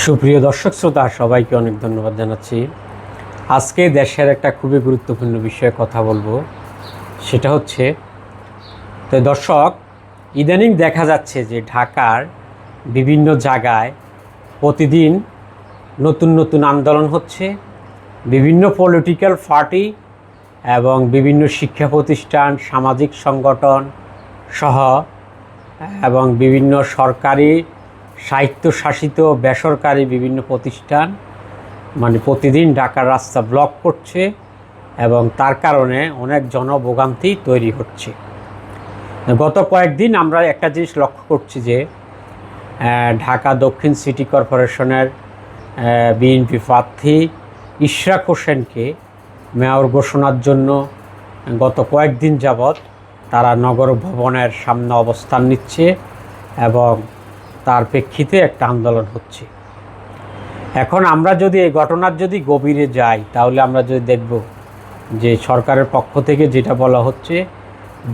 সুপ্রিয় দর্শক শ্রোতা সবাইকে অনেক ধন্যবাদ জানাচ্ছি। আজকে দেশের একটা খুবই গুরুত্বপূর্ণ বিষয়ে কথা বলবো, সেটা হচ্ছে তো দর্শক, ইদানিং দেখা যাচ্ছে যে ঢাকার বিভিন্ন জায়গায় প্রতিদিন নতুন নতুন আন্দোলন হচ্ছে। বিভিন্ন পলিটিক্যাল পার্টি এবং বিভিন্ন শিক্ষা প্রতিষ্ঠান, সামাজিক সংগঠন সহ এবং বিভিন্ন সরকারি, স্বায়ত্তশাসিত, বেসরকারি বিভিন্ন প্রতিষ্ঠান প্রতিদিন ঢাকার রাস্তা ব্লক করছে এবং তার কারণে অনেক জনভোগান্তি তৈরি হচ্ছে। গত কয়েকদিন আমরা একটা জিনিস লক্ষ্য করছি যে ঢাকা দক্ষিণ সিটি কর্পোরেশনের বিএনপি প্রার্থী ইশরাক হোসেনকে মেয়র ঘোষণার জন্য গত কয়েকদিন যাবৎ তারা নগর ভবনের সামনে অবস্থান নিচ্ছে এবং তার প্রেক্ষিতে একটা আন্দোলন হচ্ছে। এখন আমরা যদি এই ঘটনার গভীরে যাই, তাহলে আমরা যদি দেখব যে সরকারের পক্ষ থেকে যেটা বলা হচ্ছে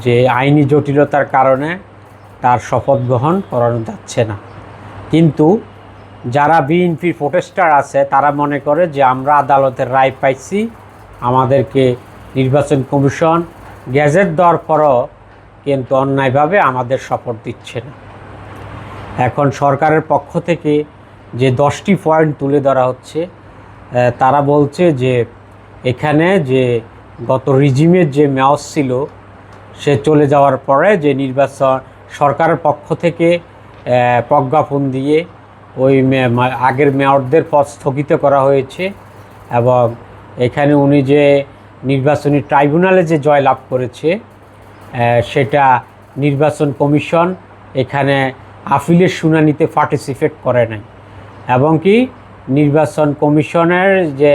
যে আইনি জটিলতার কারণে তার শপথ গ্রহণ করানো যাচ্ছে না। কিন্তু যারা বিএনপির প্রোটেস্টার আছে তারা মনে করে যে আমরা আদালতের রায় পাইছি, আমাদেরকে নির্বাচন কমিশন গ্যাজেট দেওয়ার পরও কিন্তু অন্যায়ভাবে আমাদের শপথ দিচ্ছে না। এখন সরকারের পক্ষ থেকে যে 10টি পয়েন্ট তুলে ধরা হচ্ছে, তারা বলছে যে এখানে যে গত রিজিমের যে মেয়র ছিল সে চলে যাওয়ার পরে যে নির্বাচন সরকারের পক্ষ থেকে প্রজ্ঞাপন দিয়ে ওই আগের মেয়রদের পদ স্থগিত করা হয়েছে এবং এখানে উনি যে নির্বাচনী ট্রাইব্যুনালে যে জয়লাভ করেছে সেটা নির্বাচন কমিশন এখানে আপিলের শুনানিতে পার্টিসিপেট করে নাই এবং কি নির্বাচন কমিশনের যে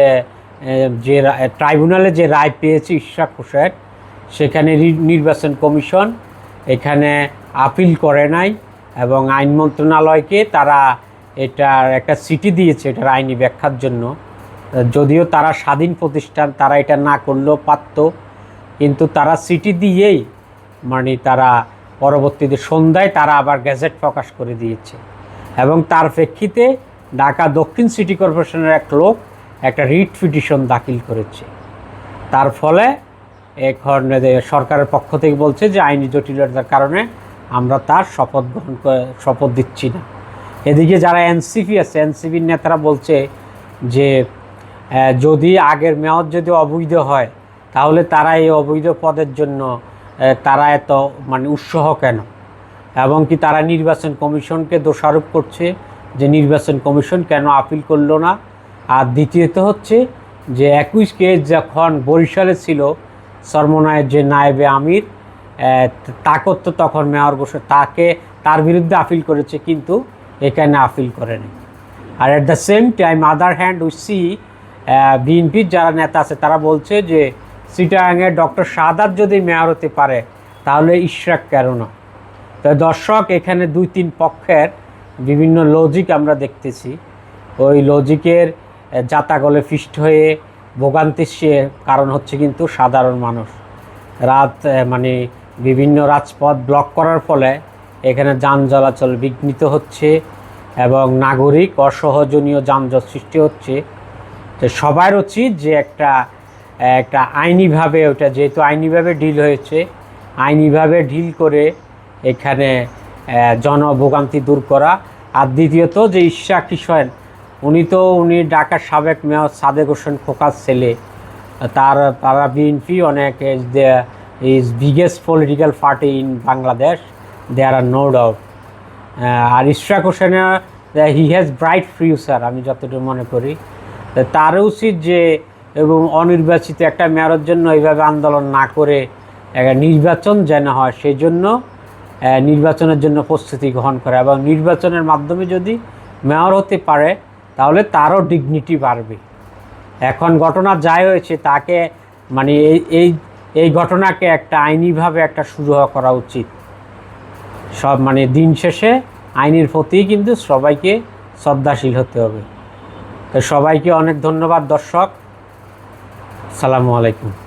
ট্রাইব্যুনালে যে রায় পেয়েছে ইশরাক হোসেন, সেখানে নির্বাচন কমিশন এখানে আপিল করে নাই এবং আইন মন্ত্রণালয়কে তারা এটার একটা চিঠি দিয়েছে এটার আইনি ব্যাখ্যার জন্য। যদিও তারা স্বাধীন প্রতিষ্ঠান, তারা এটা না করলেও পারত, কিন্তু তারা চিঠি দিয়েই তারা পরবর্তীতে সন্ধ্যায় তারা আবার গ্যাজেট প্রকাশ করে দিয়েছে এবং তার প্রেক্ষিতে ঢাকা দক্ষিণ সিটি কর্পোরেশনের এক লোক একটা রিট পিটিশন দাখিল করেছে। তার ফলে এখন সরকারের পক্ষ থেকে বলছে যে আইনি জটিলতার কারণে আমরা তার শপথ দিচ্ছি না। এদিকে যারা এনসিপি আছে, এনসিপির নেতারা বলছে যে যদি আগের মেয়র যদি অবৈধ হয় তাহলে তারা এই অবৈধ পদের জন্য তারা এত উৎসাহ কেন, এবং কি তারা নির্বাচন কমিশনকে দোষারোপ করছে যে নির্বাচন কমিশন কেন আপিল করলো না। আর দ্বিতীয়ত হচ্ছে যে 21 কেস যখন বরিশালে ছিল, চরমনায়ের যে নায়েবে আমির তাকে তো তখন মেয়র তার বিরুদ্ধে আপিল করেছে, কিন্তু এখানে আপিল করেনি। আর at the same time other hand we see বিএনপির যারা নেতা আছে তারা বলছে যে চিটাগাংয়ের ডক্টর শাহাদাত যদি মেয়র হতে পারে তাহলে ইশরাক কেন না। তো দর্শক, এখানে 2-3 পক্ষের বিভিন্ন লজিক আমরা দেখতেছি। ওই লজিকের জাতাগলে ফিস্ট হয়ে ভোগান্তির কারণ হচ্ছে কিন্তু সাধারণ মানুষ। বিভিন্ন রাজপথ ব্লক করার ফলে এখানে যান চলাচল বিঘ্নিত হচ্ছে এবং নাগরিক অসহনীয় যানজট সৃষ্টি হচ্ছে। তো সবার উচিত যে একটা আইনিভাবে, ওটা যেহেতু আইনিভাবে ডিল হয়েছে, আইনিভাবে ডিল করে এখানে জনভোগান্তি দূর করা। আর দ্বিতীয়ত যে ইশরাক হোসেন, উনি ঢাকার সাবেক মেয়র সাদেক হোসেন খোকার ছেলে, তারা বিএনপি অনেক is biggest political party in Bangladesh, there are no doubt. আর ইশরাক হোসেনের হি হ্যাজ ব্রাইট ফিউচার, আমি যতটুকু মনে করি। তার উচিত যে এবং অনির্বাচিত একটা মেয়রের জন্য এইভাবে আন্দোলন না করে নির্বাচন যেন হয় সেই জন্য নির্বাচনের জন্য প্রস্তুতি গ্রহণ করে এবং নির্বাচনের মাধ্যমে যদি মেয়র হতে পারে তাহলে তারও ডিগনিটি বাড়বে। এখন ঘটনা যাই হয়েছে তাকে এই ঘটনাকে একটা আইনিভাবে একটা সুরাহা করা উচিত। সব দিন শেষে আইনের প্রতি কিন্তু সবাইকে শ্রদ্ধাশীল হতে হবে। তো সবাইকে অনেক ধন্যবাদ দর্শক। আসসালামু আলাইকুম।